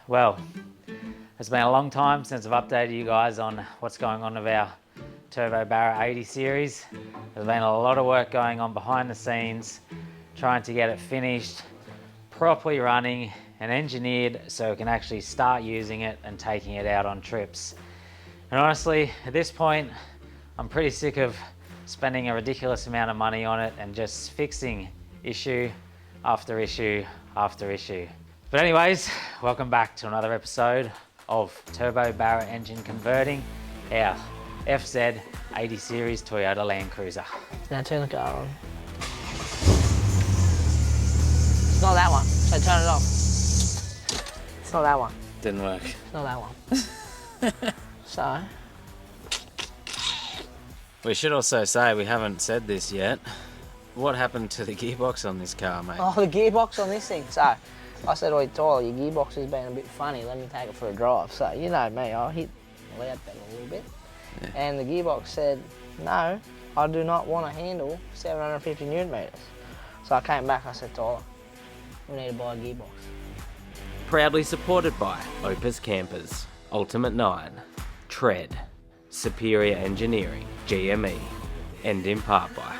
Well, it's been a long time since I've updated you guys on what's going on with our Turbo Barra 80 series. There's been a lot of work going on behind the scenes, trying to get it finished, properly running and engineered so we can actually start using it and taking it out on trips. And honestly, at this point, I'm pretty sick of spending a ridiculous amount of money on it and just fixing issue after issue after issue. But anyways, welcome back to another episode of Turbo Barra engine converting, our FZ 80 series Toyota LandCruiser. Now turn the car on. It's not that one, so turn it off. It's not that one. Didn't work. It's not that one. So. We should also say, we haven't said this yet, what happened to the gearbox on this car, mate? Oh, the gearbox on this thing. So, I said, oi Tyler, your gearbox has been a bit funny, let me take it for a drive. So, you know me, I hit the loud pedal a little bit. Yeah. And the gearbox said, no, I do not want to handle 750 newton meters. So I came back, I said, Tyler, we need to buy a gearbox. Proudly supported by Opus Campers, Ultimate 9, Tread, Superior Engineering, GME, and in part by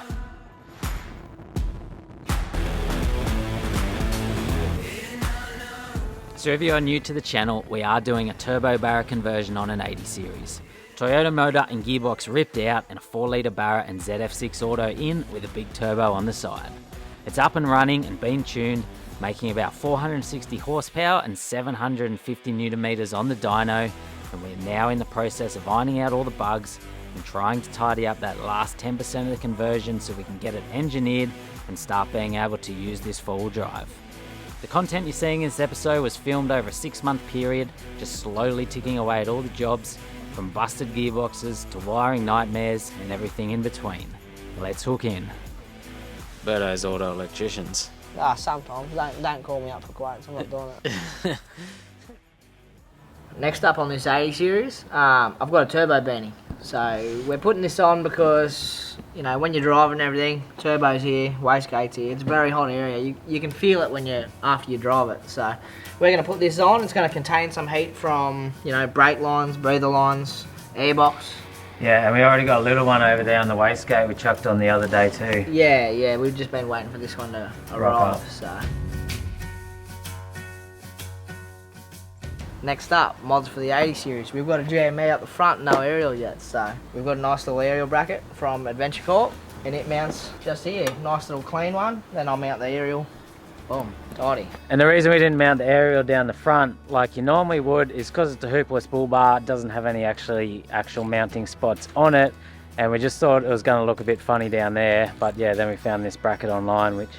So if you are new to the channel, we are doing a Turbo Barra conversion on an 80 series. Toyota motor and gearbox ripped out and a 4-litre Barra and ZF6 auto in with a big turbo on the side. It's up and running and been tuned, making about 460 horsepower and 750 newton meters on the dyno, and we're now in the process of ironing out all the bugs and trying to tidy up that last 10% of the conversion so we can get it engineered and start being able to use this 4-wheel drive. The content you're seeing in this episode was filmed over a 6-month period, just slowly ticking away at all the jobs, from busted gearboxes to wiring nightmares and everything in between. Let's hook in. Berto's Auto Electricians. Sometimes. Don't call me up for quotes, I'm not doing it. Next up on this 80 series, I've got a turbo beanie. So we're putting this on because, you know, when you're driving and everything, turbo's here, wastegate's here, it's a very hot area. You can feel it after you drive it. So we're going to put this on. It's going to contain some heat from, you know, brake lines, breather lines, airbox. Yeah, and we already got a little one over there on the wastegate we chucked on the other day too. Yeah, we've just been waiting for this one to arrive. So. Next up, mods for the 80 series. We've got a GME up the front, no aerial yet, so we've got a nice little aerial bracket from Adventure Corp, and it mounts just here. Nice little clean one, then I'll mount the aerial. Boom, tidy. And the reason we didn't mount the aerial down the front like you normally would is because it's a hoopless bull bar. It doesn't have any actual mounting spots on it, and we just thought it was going to look a bit funny down there. But yeah, then we found this bracket online which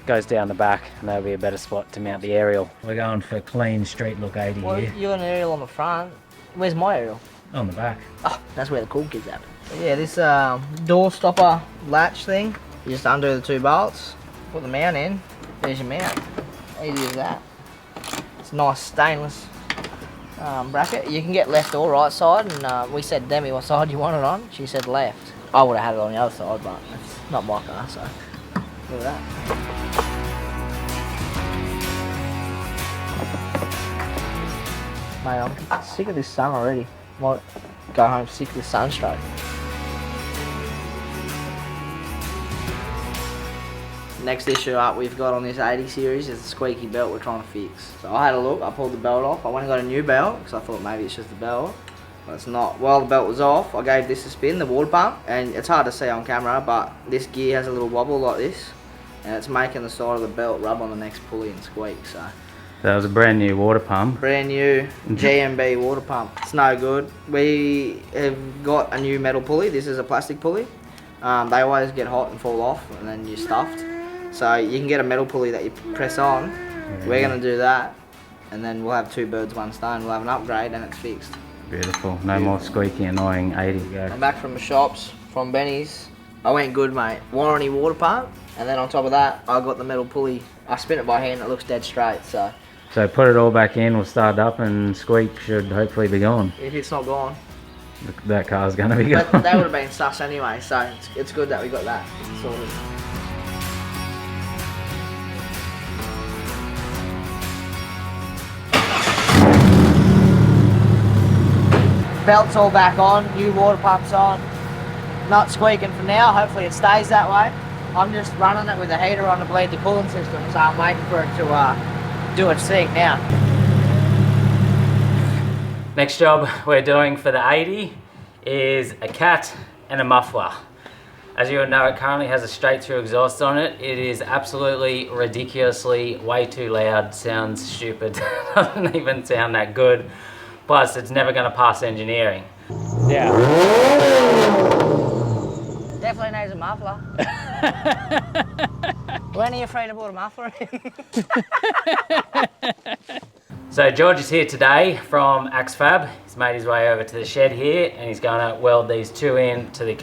goes down the back, and that'll be a better spot to mount the aerial. We're going for clean street look 80 well, here. You got an aerial on the front. Where's my aerial? On the back. Oh, that's where the cool kids at. So yeah, this door stopper latch thing, you just undo the 2 bolts, put the mount in, there's your mount. Easy as that. It's a nice stainless bracket. You can get left or right side, and we said, Demi, what side you want it on? She said left. I would have had it on the other side, but it's not my car, so look at that. Mate, I'm sick of this sun already. Might go home sick of the sunstroke. Next issue up we've got on this 80 series is the squeaky belt we're trying to fix. So I had a look, I pulled the belt off. I went and got a new belt because I thought maybe it's just the belt. But it's not. While the belt was off, I gave this a spin, the water pump. And it's hard to see on camera, but this gear has a little wobble like this. And it's making the side of the belt rub on the next pulley and squeak. So That was a brand new water pump. Brand new GMB water pump. It's no good. We have got a new metal pulley. This is a plastic pulley. They always get hot and fall off and then you're stuffed. So you can get a metal pulley that you press on. Yeah. We're going to do that. And then we'll have 2 birds, 1 stone. We'll have an upgrade and it's fixed. Beautiful. No more squeaky, annoying 80 go. I'm back from the shops, from Benny's. I went good, mate. Warranty water pump. And then on top of that, I got the metal pulley. I spin it by hand. It looks dead straight. So put it all back in, we'll start up, and squeak should hopefully be gone. If it's not gone, that car's going to be gone. But that would have been sus anyway, so it's good that we got that sorted. belt's all back on, new water pump's on. Not squeaking for now, hopefully it stays that way. I'm just running it with a heater on to bleed the cooling system, so I'm waiting for it to do its thing now. Next job we're doing for the 80 is a cat and a muffler. As you know, it currently has a straight through exhaust on it. It is absolutely ridiculously way too loud, sounds stupid, doesn't even sound that good. Plus, it's never going to pass engineering. Yeah. Definitely needs a muffler. When are you afraid to put a muffler in? So George is here today from AxeFab. He's made his way over to the shed here and he's going to weld these two in to the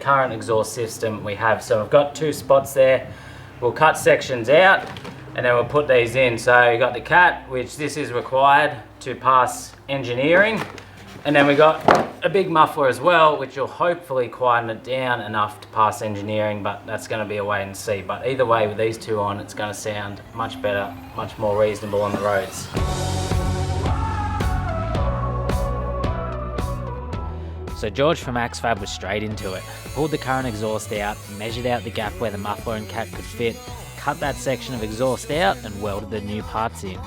current exhaust system we have. So we've got two spots there. We'll cut sections out and then we'll put these in. So you got the cat, which this is required to pass engineering. And then we got a big muffler as well, which will hopefully quieten it down enough to pass engineering, but that's going to be a wait and see. But either way, with these two on, it's going to sound much better, much more reasonable on the roads. So George from AxeFab was straight into it. Pulled the current exhaust out, measured out the gap where the muffler and cat could fit, cut that section of exhaust out and welded the new parts in.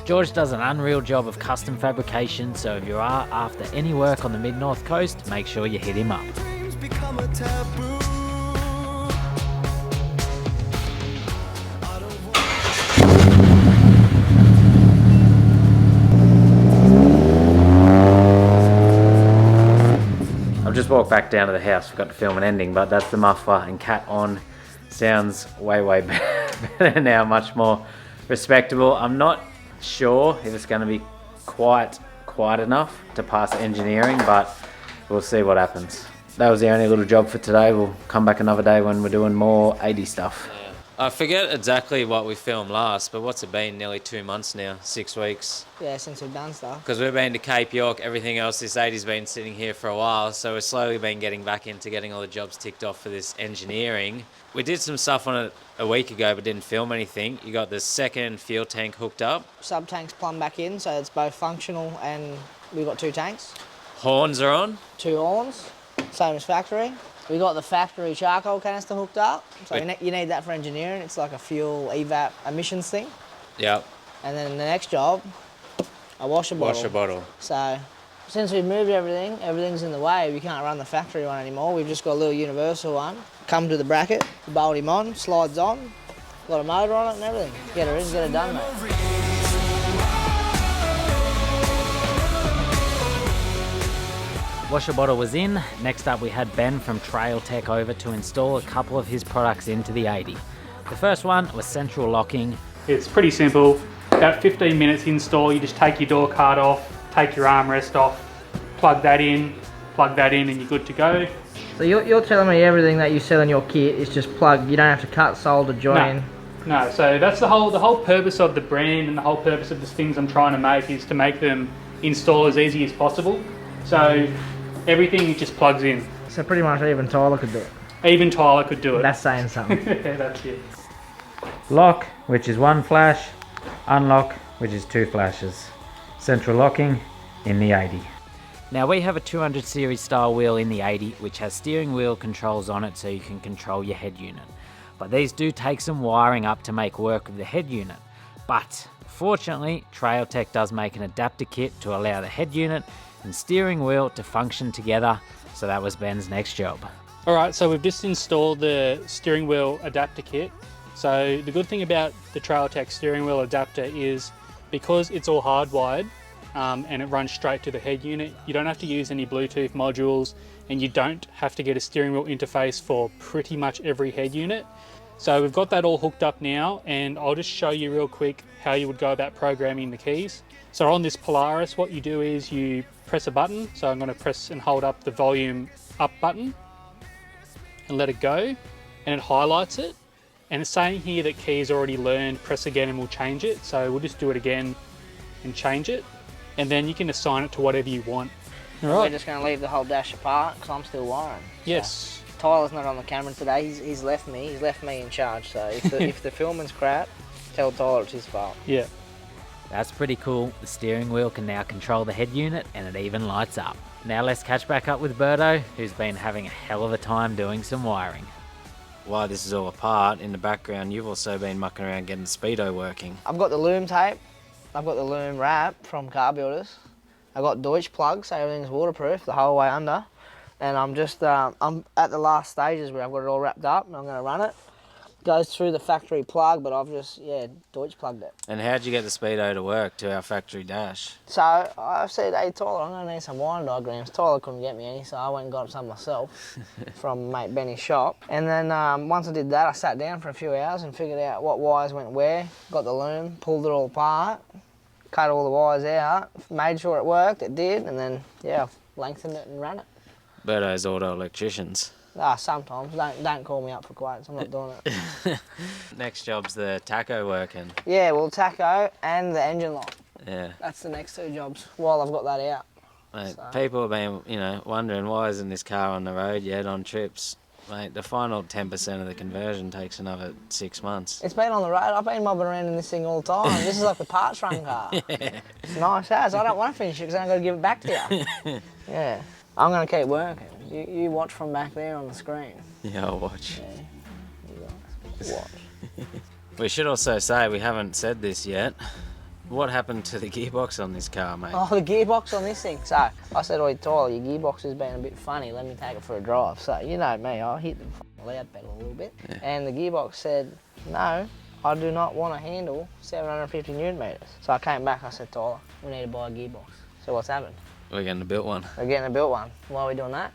George does an unreal job of custom fabrication, so if you are after any work on the mid-north coast, make sure you hit him up. I've just walked back down to the house, forgot to film an ending, but that's the muffler and cat on. Sounds way better now, much more respectable. I'm not sure if it's going to be quite enough to pass engineering, but we'll see what happens. That was the only little job for today. We'll come back another day when we're doing more 80 stuff. Yeah. I forget exactly what we filmed last, but what's it been? Nearly 2 months now, 6 weeks. Yeah, since we've done stuff. Because we've been to Cape York, everything else, this 80's been sitting here for a while, so we've slowly been getting back into getting all the jobs ticked off for this engineering. We did some stuff on it a week ago, but didn't film anything. You got the second fuel tank hooked up. Sub-tanks plumbed back in, so it's both functional and we've got 2 tanks. Horns are on. 2 horns, same as factory. We got the factory charcoal canister hooked up, so you need that for engineering. It's like a fuel evap emissions thing. Yep. And then the next job, a washer bottle. Washer bottle. So since we've moved everything's in the way. We can't run the factory one anymore. We've just got a little universal one. Come to the bracket, bolt him on, slides on, got a motor on it and everything. Get her in, get it done, mate. Washer bottle was in. Next up we had Ben from Trail Tech over to install a couple of his products into the 80. The first one was central locking. It's pretty simple. About 15 minutes install. You just take your door card off, take your armrest off, plug that in, and you're good to go. So you're telling me everything that you sell in your kit is just plug. You don't have to cut, solder, join. No. So that's the whole purpose of the brand and the whole purpose of the things I'm trying to make is to make them install as easy as possible. So everything just plugs in. So pretty much even Tyler could do it. Even Tyler could do it. That's saying something. Yeah, that's it. Lock, which is 1 flash. Unlock, which is 2 flashes. Central locking in the 80. Now we have a 200 series style wheel in the 80 which has steering wheel controls on it so you can control your head unit. But these do take some wiring up to make work with the head unit. But fortunately, Trail Tech does make an adapter kit to allow the head unit and steering wheel to function together, so that was Ben's next job. Alright, so we've just installed the steering wheel adapter kit. So the good thing about the Trail Tech steering wheel adapter is because it's all hardwired and it runs straight to the head unit, you don't have to use any Bluetooth modules and you don't have to get a steering wheel interface for pretty much every head unit. So we've got that all hooked up now, and I'll just show you real quick how you would go about programming the keys. So on this Polaris, what you do is you press a button. So I'm going to press and hold up the volume up button and let it go, and it highlights it. And it's saying here that key is already learned, press again and we'll change it. So we'll just do it again and change it. And then you can assign it to whatever you want. All right. We're just going to leave the whole dash apart because I'm still wiring. Yes. So Tyler's not on the camera today. He's left me. He's left me in charge. So if the filming's crap, tell Tyler it's his fault. Yeah. That's pretty cool. The steering wheel can now control the head unit and it even lights up. Now let's catch back up with Birdo, who's been having a hell of a time doing some wiring. While this is all apart, in the background you've also been mucking around getting the speedo working. I've got the loom tape, I've got the loom wrap from Car Builders. I've got Darche plugs, so everything's waterproof the whole way under. And I'm just, I'm at the last stages where I've got it all wrapped up and I'm going to run it. Goes through the factory plug, but I've just, Darche plugged it. And how'd you get the speedo to work to our factory dash? So I said, hey Tyler, I'm going to need some wiring diagrams. Tyler couldn't get me any, so I went and got some myself from mate Benny's shop. And then once I did that, I sat down for a few hours and figured out what wires went where, got the loom, pulled it all apart, cut all the wires out, made sure it worked, it did, and then, I've lengthened it and ran it. Birdo's auto electricians. Sometimes. Don't call me up for quotes. I'm not doing it. Next job's the tacho working. Yeah, well, tacho and the engine light. Yeah. That's the next two jobs while I've got that out. Mate, people have been, wondering why isn't this car on the road yet on trips. Mate, the final 10% of the conversion takes another 6 months. It's been on the road. I've been mobbing around in this thing all the time. This is like the parts run car. Yeah. It's nice as. I don't want to finish it because then I've got to give it back to you. Yeah. I'm going to keep working. You watch from back there on the screen. Yeah, I'll watch. Yeah. You guys watch. We should also say, we haven't said this yet, what happened to the gearbox on this car, mate? Oh, the gearbox on this thing. So, I said, oi, Tyler, your gearbox has been a bit funny. Let me take it for a drive. So, you know me, I hit the loud pedal a little bit. Yeah. And the gearbox said, no, I do not want to handle 750 newton meters. So I came back, I said, Tyler, we need to buy a gearbox. So what's happened? We're getting to build one. We're getting to build one. Why are we doing that?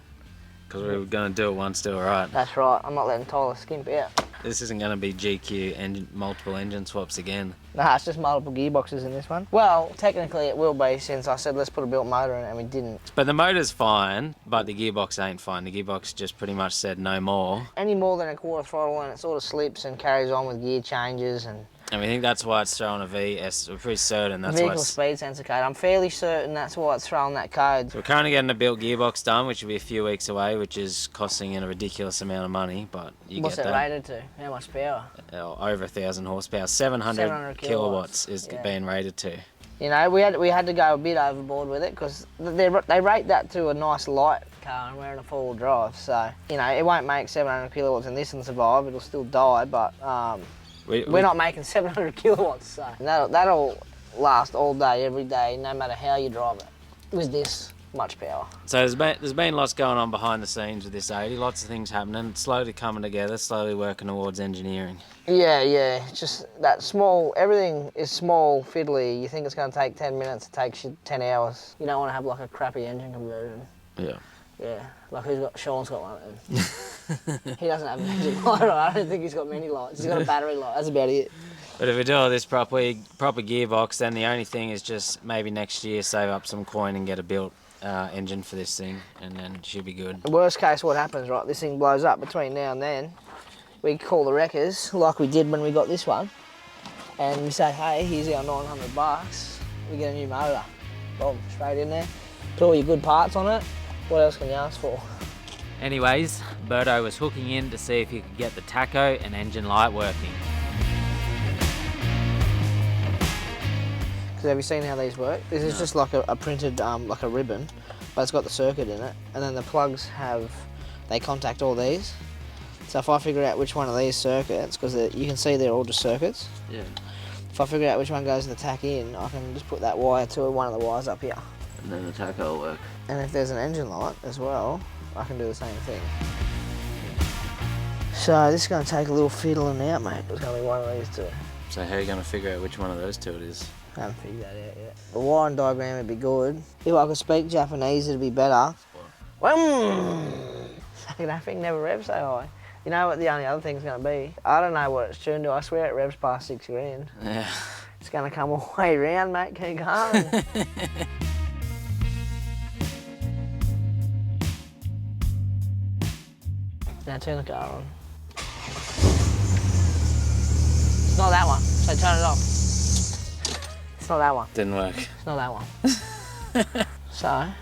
Because we were going to do it once, do it right. That's right. I'm not letting Tyler skimp out. This isn't going to be GQ and multiple engine swaps again. Nah, it's just multiple gearboxes in this one. Well, technically it will be, since I said let's put a built motor in it and we didn't. But the motor's fine, but the gearbox ain't fine. The gearbox just pretty much said no more. Any more than a quarter throttle and it sort of slips and carries on with gear changes and... And we think that's why it's throwing a VS. We're pretty certain that's why Vehicle speed sensor code. I'm fairly certain that's why it's throwing that code. So we're currently getting a built gearbox done, which will be a few weeks away, which is costing a ridiculous amount of money, but you What's get that. What's it rated to? How much power? Over 1,000 horsepower. 700 kilowatts is being rated to. You know, we had to go a bit overboard with it because they rate that to a nice light car and we're in a four-wheel drive. So, you know, it won't make 700 kilowatts in this and survive. It'll still die, but... We're not making 700 kilowatts, so that'll last all day, every day, no matter how you drive it, with this much power. So there's been lots going on behind the scenes with this 80, lots of things happening, it's slowly coming together, slowly working towards engineering. Yeah, just that small, everything is small, fiddly. You think it's going to take 10 minutes, it takes you 10 hours. You don't want to have like a crappy engine conversion. Yeah. Yeah, like Sean's got one of them. He doesn't have an engine light, I don't think he's got many lights. He's got a battery light, that's about it. But if we do all this proper gearbox, then the only thing is just maybe next year save up some coin and get a built engine for this thing, and then it should be good. Worst case, what happens, right, this thing blows up between now and then, we call the wreckers, like we did when we got this one, and we say, hey, here's our $900, we get a new motor. Boom, straight in there, put all your good parts on it. What else can you ask for? Anyways, Birdo was hooking in to see if he could get the tacho and engine light working. Have you seen how these work? This is just like a printed, like a ribbon, but it's got the circuit in it, and then the plugs they contact all these. So if I figure out which one of these circuits, because you can see they're all just circuits. Yeah. If I figure out which one goes to the tack in, I can just put that wire to one of the wires up here. And then the tacho will work. And if there's an engine light as well, I can do the same thing. So this is going to take a little fiddling out, mate. It's going to be one of these two. So how are you going to figure out which one of those two it is? I haven't figured that out yet. The wiring diagram would be good. If I could speak Japanese, it'd be better. That thing never revs so high. You know what the only other thing's going to be? I don't know what it's tuned to. I swear it revs past 6 grand. Yeah. It's going to come all the way round, mate. Keep going. Now turn the car on. It's not that one, so turn it off. It's not that one. Didn't work. It's not that one. So, I'm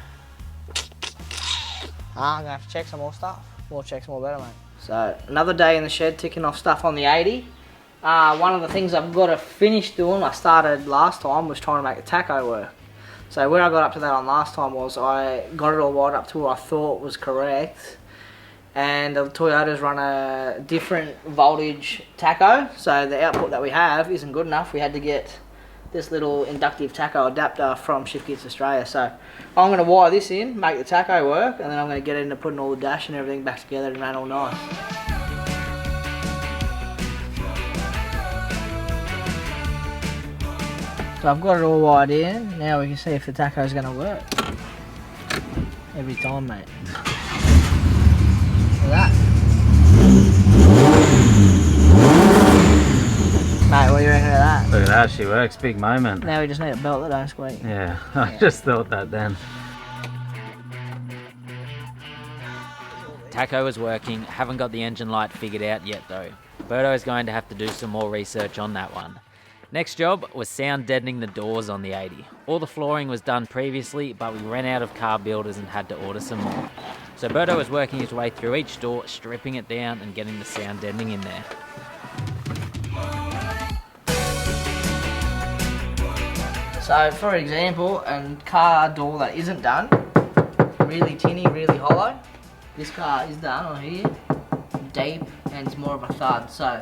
gonna have to check some more stuff. More checks, more better, mate. So, another day in the shed ticking off stuff on the 80. One of the things I've got to finish doing, I started last time, was trying to make the tacho work. So where I got up to that on last time was I got it all wired up to what I thought was correct. And the Toyotas run a different voltage tacho, so the output that we have isn't good enough. We had to get this little inductive tacho adapter from Shift Kits Australia. So I'm going to wire this in, make the tacho work, and then I'm going to get into putting all the dash and everything back together and run all nice. So I've got it all wired in. Now we can see if the tacho is going to work. Every time, mate. Look at that. Mate, what do you reckon of that? Look at that, she works. Big moment. Now we just need a belt that don't squeak. Yeah, I just thought that then. Tacho is working. Haven't got the engine light figured out yet though. Berto is going to have to do some more research on that one. Next job was sound deadening the doors on the 80. All the flooring was done previously, but we ran out of car builders and had to order some more. So Berto was working his way through each door, stripping it down and getting the sound deadening in there. So for example, a car door that isn't done, really tinny, really hollow. This car is done on here, deep, and it's more of a thud. So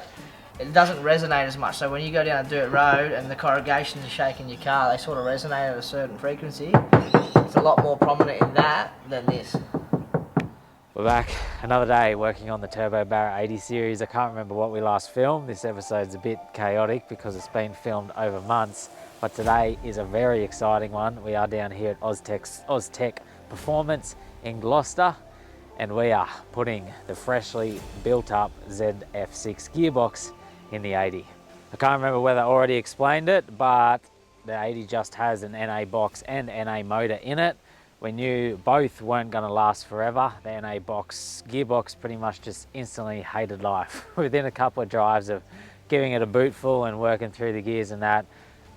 it doesn't resonate as much. So when you go down a dirt road and the corrugations are shaking your car, they sort of resonate at a certain frequency. It's a lot more prominent in that than this. We're back another day working on the Turbo Barra 80 series. I can't remember what we last filmed. This episode's a bit chaotic because it's been filmed over months, but today is a very exciting one. We are down here at Oztech Performance in Gloucester, and we are putting the freshly built up ZF6 gearbox in the 80. I can't remember whether I already explained it, but the 80 just has an NA box and NA motor in it. We knew both weren't going to last forever. The NA box gearbox pretty much just instantly hated life. Within a couple of drives of giving it a bootful and working through the gears and that,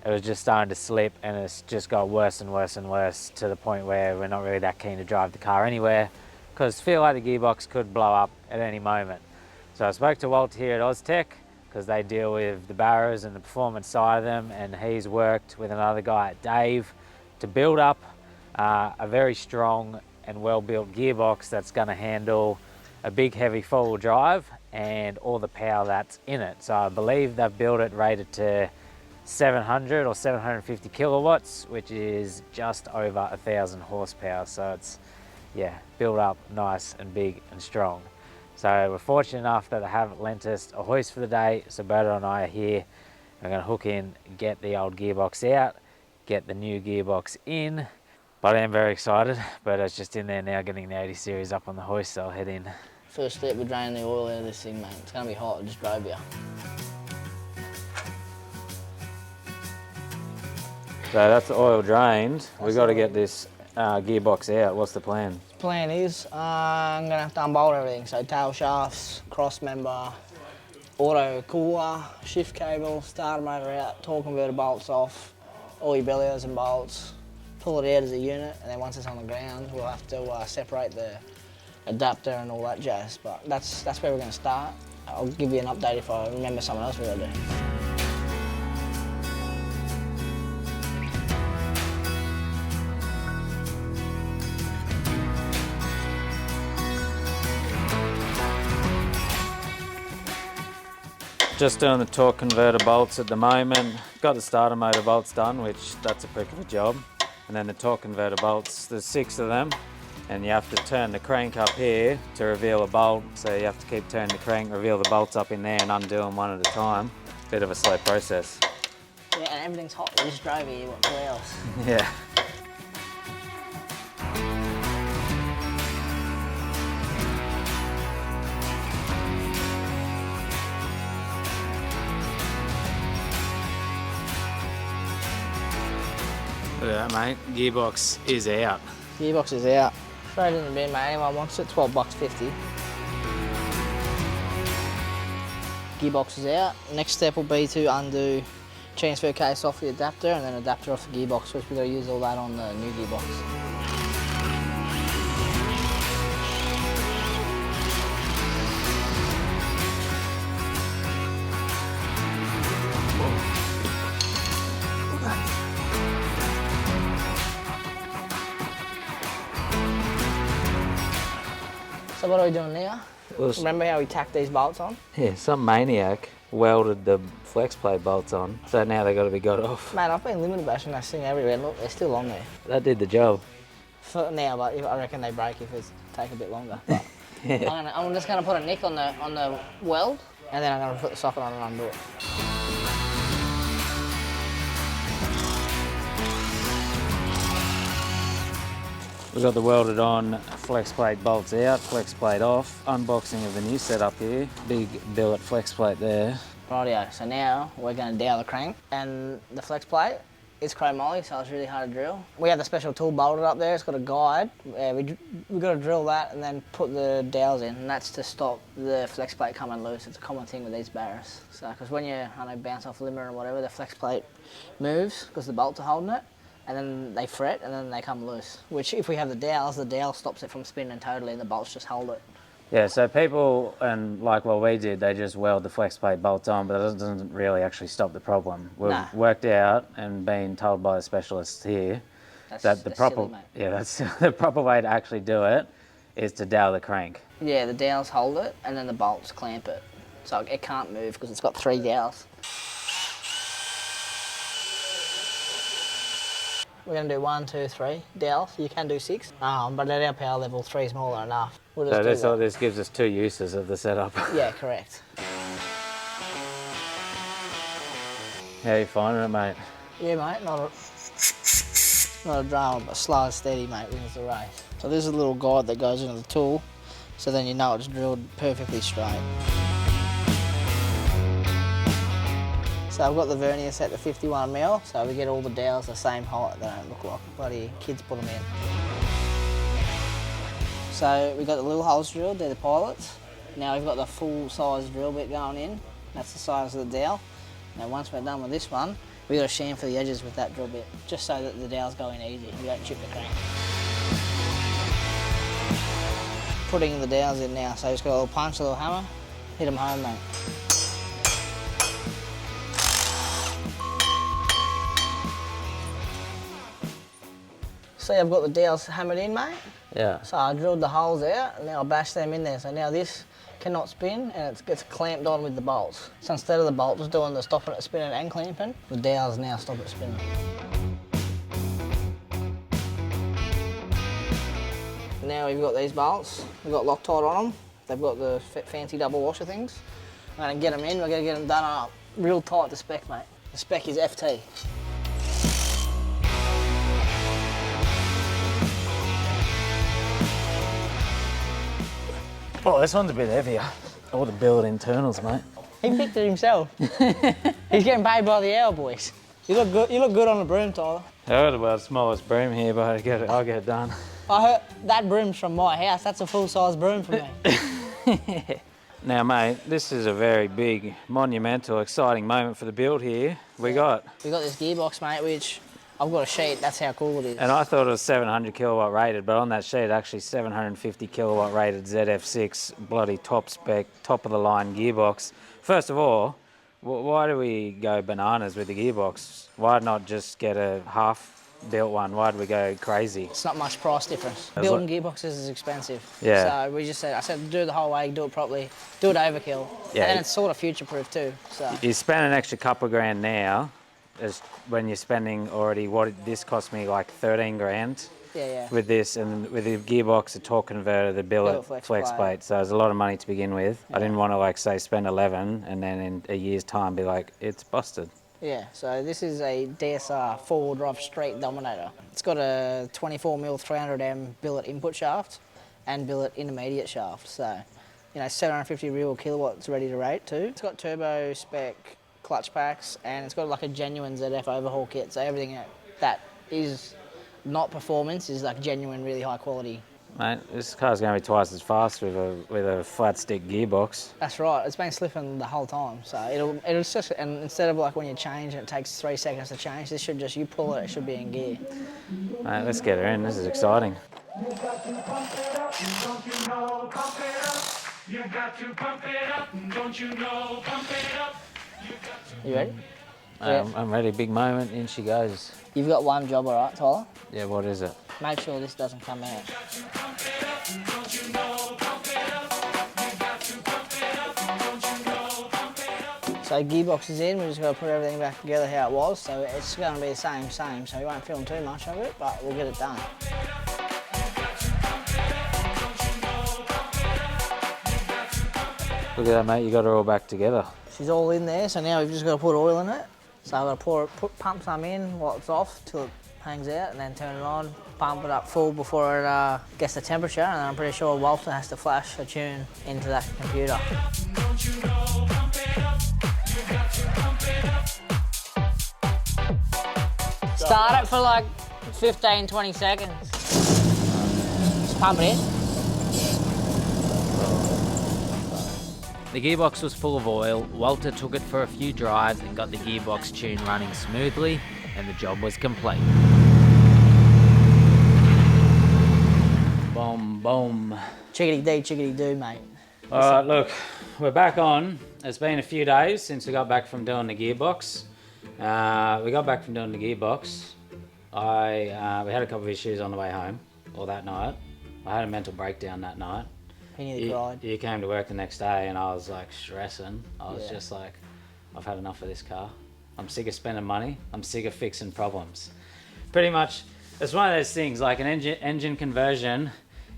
it was just starting to slip, and it's just got worse and worse and worse to the point where we're not really that keen to drive the car anywhere because I feel like the gearbox could blow up at any moment. So I spoke to Walt here at Oztech because they deal with the Barras and the performance side of them, and he's worked with another guy, Dave, to build up a very strong and well-built gearbox that's going to handle a big heavy four-wheel drive and all the power that's in it. So I believe they've built it rated to 700 or 750 kilowatts, which is just over 1,000 horsepower. So it's, yeah, built up nice and big and strong. So we're fortunate enough that they have lent us a hoist for the day. So Berto and I are here. We're going to hook in, get the old gearbox out, get the new gearbox in. But I am very excited. Berto's just in there now getting the 80 series up on the hoist, so I'll head in. First step, we're draining the oil out of this thing, mate. It's going to be hot, I just drove you. So that's the oil drained. We've got to get this gearbox out. What's the plan? The plan is I'm going to have to unbolt everything. So tail shafts, cross member, auto cooler, shift cable, starter motor out, torque converter bolts off, all your bellies and bolts, pull it out as a unit, and then once it's on the ground, we'll have to separate the adapter and all that jazz. But that's where we're going to start. I'll give you an update if I remember something else we're going to do. Just doing the torque converter bolts at the moment. Got the starter motor bolts done, which that's a prick of a job. And then the torque converter bolts, there's 6 of them. And you have to turn the crank up here to reveal a bolt. So you have to keep turning the crank, reveal the bolts up in there and undo them one at a time. Bit of a slow process. Yeah, and everything's hot. We just drove here, what, 2 hours? Yeah. Look at that, mate. Gearbox is out. Gearbox is out. Straight in the bin, mate. Anyone wants it, $12.50. Gearbox is out. Next step will be to undo transfer case off the adapter and then adapter off the gearbox, which we're going to use all that on the new gearbox. So what are we doing now? Well, Remember how we tacked these bolts on? yeah, some maniac welded the flex plate bolts on, so now they got to be got off. Man, I've been limited bashing that thing everywhere. Look, they're still on there. That did the job. For now, but I reckon they break if it take a bit longer. But Yeah. I'm just gonna put a nick on the weld, and then I'm gonna put the socket on and undo it. We've got the welded on flex plate bolts out, flex plate off. Unboxing of the new setup here. Big billet flex plate there. Rightio, so now we're gonna dowel the crank, and the flex plate is chromoly, so it's really hard to drill. We have the special tool bolted up there, it's got a guide. We've got to drill that and then put the dowels in, and that's to stop the flex plate coming loose. It's a common thing with these Barras. So, because when you, bounce off limber or whatever, the flex plate moves because the bolts are holding it, and then they fret and then they come loose. Which, if we have the dowel stops it from spinning totally and the bolts just hold it. Yeah, so people, and like what we did, they just weld the flex plate bolts on, but it doesn't really actually stop the problem. We've worked out and been told by the specialists here that the proper, that's the proper way to actually do it is to dowel the crank. Yeah, the dowels hold it and then the bolts clamp it. So it can't move because it's got 3 dowels. We're going to do 1, 2, 3 dowels. You can do 6, but at our power level, 3 is more than enough. We'll just So this gives us 2 uses of the setup. Yeah, correct. How you finding it, mate? Yeah, mate, not a drama, but slow and steady, mate, wins the race. So there's a little guide that goes into the tool, so then you know it's drilled perfectly straight. So I've got the vernier set to 51mm, so we get all the dowels the same height. They don't look like bloody kids put them in. So we've got the little holes drilled, they're the pilots. Now we've got the full size drill bit going in. That's the size of the dowel. Now once we're done with this one, we've got to chamfer the edges with that drill bit, just so that the dowels go in easy. You don't chip the crank. Putting the dowels in now, so just got a little punch, a little hammer, hit them home, mate. See, I've got the dowels hammered in, mate. Yeah. So I drilled the holes out, and now I bashed them in there. So now this cannot spin, and it gets clamped on with the bolts. So instead of the bolts doing the stopping it spinning and clamping, the dowels now stop it spinning. Now we've got these bolts. We've got Loctite on them. They've got the fancy double washer things. I'm gonna get them in. We're gonna get them done up real tight to spec, mate. The spec is FT. Oh, this one's a bit heavier. All the billet internals, mate. He picked it himself. He's getting paid by the hour, boys. You look good. You look good on the broom, Tyler. I got about the smallest broom here, but I'll get it done. I heard that broom's from my house. That's a full-size broom for me. Now, mate, this is a very big, monumental, exciting moment for the build here. We got this gearbox, mate, which I've got a sheet. That's how cool it is. And I thought it was 700 kilowatt rated, but on that sheet, actually 750 kilowatt rated ZF6, bloody top spec, top of the line gearbox. First of all, why do we go bananas with the gearbox? Why not just get a half built one? Why do we go crazy? It's not much price difference. Building gearboxes is expensive. Yeah. So we just said, I said, do it the whole way, do it properly, do it overkill. Yeah. And it's sort of future-proof too. So You spend an extra couple of grand now, as when you're spending already this cost me like 13 grand. yeah. With this, and with the gearbox, the torque converter, the billet flex plate. So there's a lot of money to begin with. Yeah. I didn't want to, like, say, spend 11 and then in a year's time be like, it's busted. Yeah, so this is a DSR four-wheel drive street dominator. It's got a 24mm 300M billet input shaft and billet intermediate shaft. So, 750 real kilowatts ready to rate too. It's got turbo spec clutch packs, and it's got like a genuine ZF overhaul kit. So everything that is not performance is like genuine, really high quality. Mate, this car's going to be twice as fast with a flat stick gearbox. That's right. It's been slipping the whole time, so it'll just, and instead of like when you change and it takes 3 seconds to change, this should just, you pull it, it should be in gear. Mate, let's get her in. This is exciting. You got to pump it up, don't you know? Pump it up. You got to pump it up, don't you know? Pump it up. You ready? I'm ready. Big moment. In she goes. You've got one job, all right, Tyler? Yeah, what is it? Make sure this doesn't come out. So gearbox is in, we just got to put everything back together how it was, so it's going to be the same, so we won't film too much of it, but we'll get it done. Look at that, mate. You got her all back together. She's all in there, so now we've just got to put oil in it. So I've got to pump some in while it's off till it hangs out, and then turn it on, pump it up full before it gets the temperature, and then I'm pretty sure Walter has to flash a tune into that computer. Start it for like 15, 20 seconds. Just pump it in. The gearbox was full of oil. Walter took it for a few drives and got the gearbox tune running smoothly, and the job was complete. Boom, boom. Chickadee do, mate. All right, look, we're back on. It's been a few days since we got back from doing the gearbox. We got back from doing the gearbox. We had a couple of issues on the way home, or that night. I had a mental breakdown that night. He nearly cried. You came to work the next day and I was like stressing. I was just like, I've had enough of this car. I'm sick of spending money. I'm sick of fixing problems. Pretty much, it's one of those things, like an engine conversion,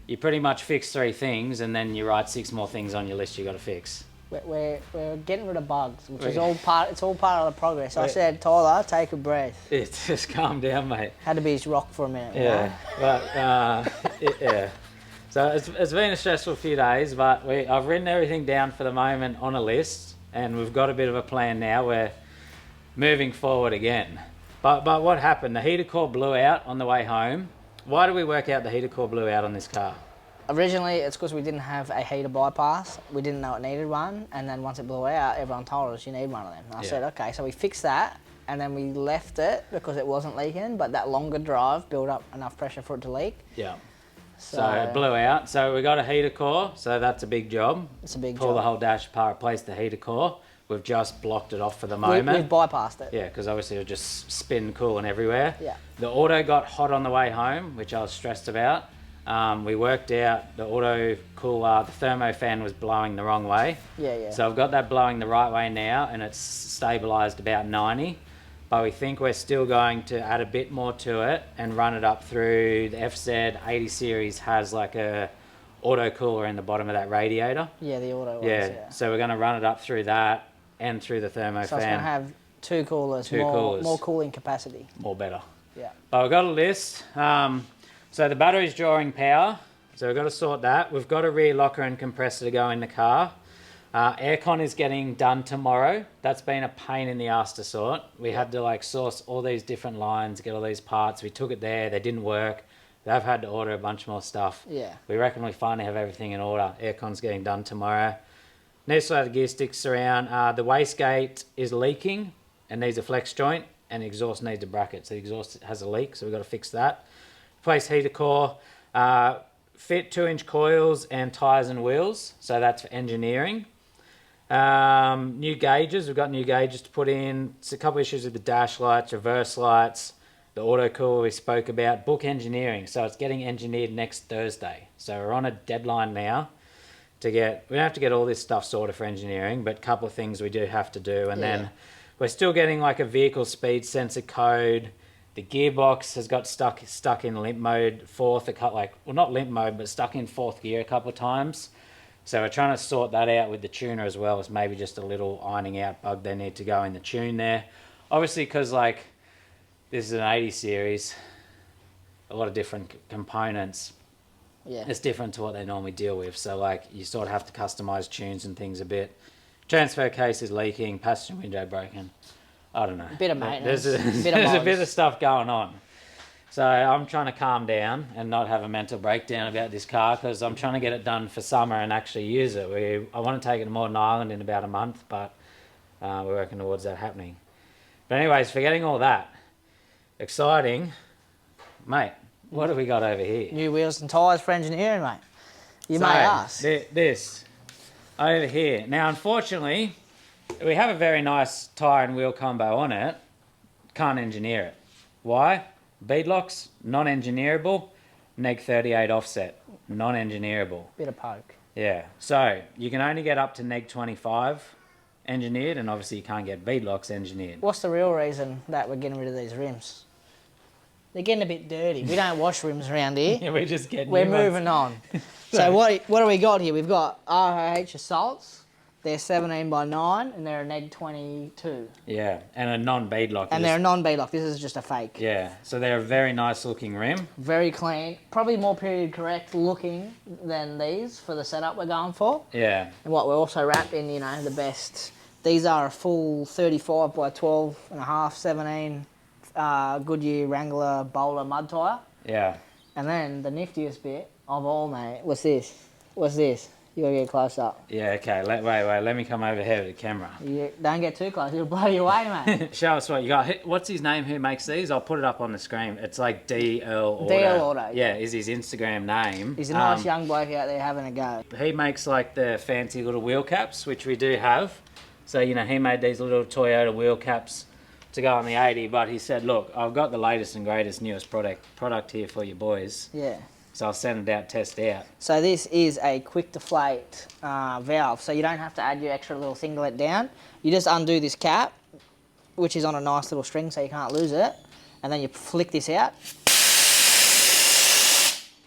you pretty much fix 3 things and then you write 6 more things on your list you got to fix. We're getting rid of bugs, which is all part. It's all part of the progress. I said, Tyler, take a breath. Just calm down, mate. Had to be his rock for a minute. Yeah, but yeah. So it's been a stressful few days, but I've written everything down for the moment on a list, and we've got a bit of a plan now. We're moving forward again. But what happened? The heater core blew out on the way home. Why did we work out the heater core blew out on this car? Originally, it's because we didn't have a heater bypass. We didn't know it needed one, and then once it blew out, everyone told us you need one of them. And I said, okay, so we fixed that, and then we left it because it wasn't leaking, but that longer drive built up enough pressure for it to leak. Yeah. So it blew out. So we got a heater core, so that's a big job. It's a big Pull job. the whole dash apart, replace the heater core. We've just blocked it off for the moment. We've bypassed it. Yeah, because obviously it was just spin cooling everywhere. Yeah. The auto got hot on the way home, which I was stressed about. We worked out the auto cooler, the thermo fan was blowing the wrong way. Yeah. So I've got that blowing the right way now, and it's stabilised about 90. But we think we're still going to add a bit more to it and run it up through the FZ 80 series has like a auto cooler in the bottom of that radiator. Yeah, the auto ones, Yeah, so we're going to run it up through that and through the thermo So fan. it's going to have 2 coolers, more cooling capacity. More better. Yeah. But we've got a list. So the battery's drawing power, so we've got to sort that. We've got a rear locker and compressor to go in the car. Aircon is getting done tomorrow. That's been a pain in the ass to sort. We had to like source all these different lines, get all these parts. We took it there, they didn't work. They've had to order a bunch more stuff. Yeah. We reckon we finally have everything in order. Aircon's getting done tomorrow. Needs to have the gear sticks around. The wastegate is leaking and needs a flex joint, and the exhaust needs a bracket. So the exhaust has a leak, so we've got to fix that. Replace heater core, fit 2-inch coils and tyres and wheels, so that's for engineering. New gauges, we've got new gauges to put in. It's a couple of issues with the dash lights, reverse lights, the auto cooler we spoke about. Book engineering, so it's getting engineered next Thursday. So we're on a deadline now to get, we don't have to get all this stuff sorted for engineering, but a couple of things we do have to do. And then we're still getting like a vehicle speed sensor code. The gearbox has got stuck in limp mode, not limp mode, but stuck in 4th gear a couple of times. So we're trying to sort that out with the tuner as well as maybe just a little ironing out bug they need to go in the tune there. Obviously, because like this is an 80 series, a lot of different components. Yeah. It's different to what they normally deal with. So like you sort of have to customize tunes and things a bit. Transfer case is leaking, passenger window broken. I don't know. A bit of maintenance. There's a bit of stuff going on. So I'm trying to calm down and not have a mental breakdown about this car because I'm trying to get it done for summer and actually use it. I want to take it to Northern Ireland in about a month, but we're working towards that happening. But anyways, forgetting all that, exciting, mate, what have we got over here? New wheels and tyres for engineering, mate. You may ask. This over here. Now, unfortunately, we have a very nice tyre and wheel combo on it. Can't engineer it. Why? Beadlocks, non-engineerable. Neg 38 offset, non-engineerable. Bit of poke. Yeah. So you can only get up to neg 25 engineered, and obviously you can't get beadlocks engineered. What's the real reason that we're getting rid of these rims? They're getting a bit dirty. We don't wash rims around here. Yeah, we're just getting We're new ones. moving on. So what do we got here? We've got RH Assaults. They're 17 by 9 and they're a neg 22. Yeah, and a non-beadlock. And they're a non-beadlock. This is just a fake. Yeah, so they're a very nice looking rim. Very clean. Probably more period correct looking than these for the setup we're going for. Yeah. And what we're also wrapped in, you know, the best. These are a full 35 by 12 and a half, 17 Goodyear Wrangler Bowler mud tyre. Yeah. And then the niftiest bit of all, mate, what's this? What's this? You gotta get close up. Yeah, okay, wait, let me come over here to the camera. You don't get too close, it'll blow you away, mate. Show us what you got. What's his name who makes these? I'll put it up on the screen. It's like DL Auto. DL Auto. Yeah, is his Instagram name. He's a nice young bloke out there having a go. He makes like the fancy little wheel caps, which we do have. So, you know, he made these little Toyota wheel caps to go on the 80, but he said, look, I've got the latest and greatest, newest product here for you boys. Yeah. So I'll send it out, test it out. So this is a quick deflate valve, so you don't have to add your extra little singlet down. You just undo this cap, which is on a nice little string so you can't lose it, and then you flick this out,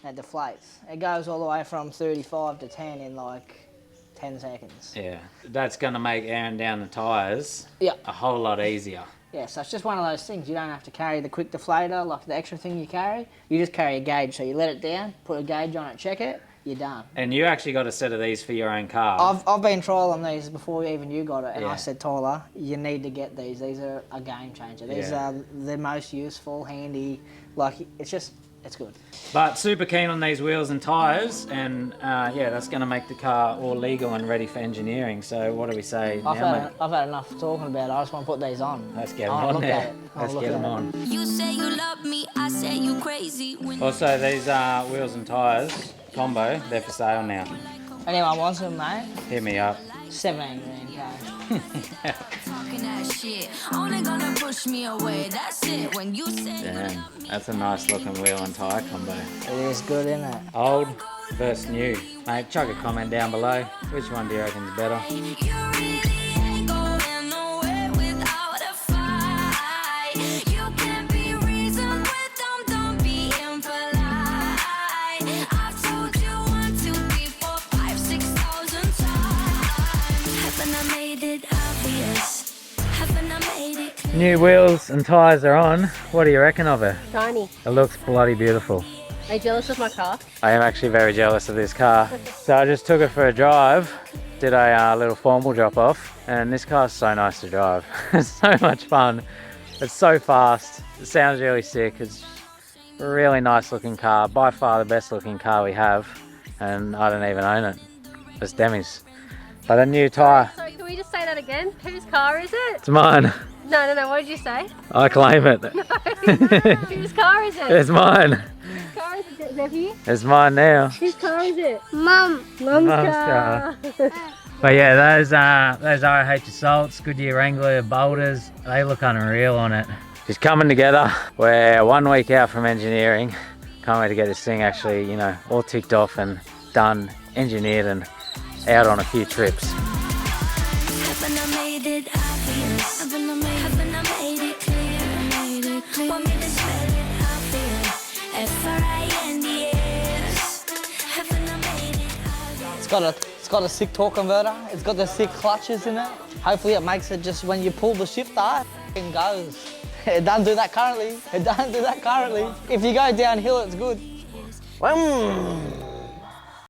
and it deflates. It goes all the way from 35 to 10 in like 10 seconds. Yeah, that's going to make airing down the tyres a whole lot easier. Yeah, so it's just one of those things. You don't have to carry the quick deflator, like the extra thing you carry. You just carry a gauge. So you let it down, put a gauge on it, check it, you're done. And you actually got a set of these for your own car. I've been trialling these before even you got it, and Yeah. I said, Tyler, you need to get these. These are a game changer. These are the most useful, handy. Like, it's good. But super keen on these wheels and tyres, and yeah, that's going to make the car all legal and ready for engineering. So what do we say now, mate? I've had enough talking about it. I just want to put these on. Let's get them I wanna on look at there. it. I wanna Let's look get at them it. on. You say you love me, I say you crazy. When Also, these wheels and tyres combo, they're for sale now. Anyone wants them, mate? Hit me up. 17 grand cash. talking that shit, only gonna push me away. That's it. When you say Damn, that's a nice looking wheel and tyre combo. It is good, isn't it? Old versus new. Mate, chuck a comment down below. Which one do you reckon's better? you really ain't going nowhere without a fight. You can be reasoned with them, don't be impolite. I've told you 1, 2, 3, 4, 5, 6,000 times. Haven't I made it obvious? Haven't I made it clear? New wheels and tyres are on. What do you reckon of it? Shiny. It looks bloody beautiful. Are you jealous of my car? I am actually very jealous of this car. So I just took it for a drive, did a little formal drop off, and this car's so nice to drive. It's so much fun. It's so fast. It sounds really sick. It's a really nice looking car. By far the best looking car we have, and I don't even own it. It's Demi's. But a new tyre. Sorry, can we just say that again? Whose car is it? It's mine. No, what did you say? I claim it. Whose car is it? It's mine. Whose car is it, Nephew? It's mine now. Whose car is it? Mum's car. But yeah, those RH Assaults, Goodyear Wrangler boulders, they look unreal on it. Just coming together. We're 1 week out from engineering. Can't wait to get this thing actually, you know, all ticked off and done, engineered and out on a few trips. Haven't I made it obvious? Haven't I made it clear? Want me to spell it obvious? F-R-I-N-D-S. Haven't I made it obvious? It's got a sick torque converter. It's got the sick clutches in it. Hopefully it makes it just when you pull the shifter, it goes. It doesn't do that currently. It doesn't do that currently. If you go downhill, it's good.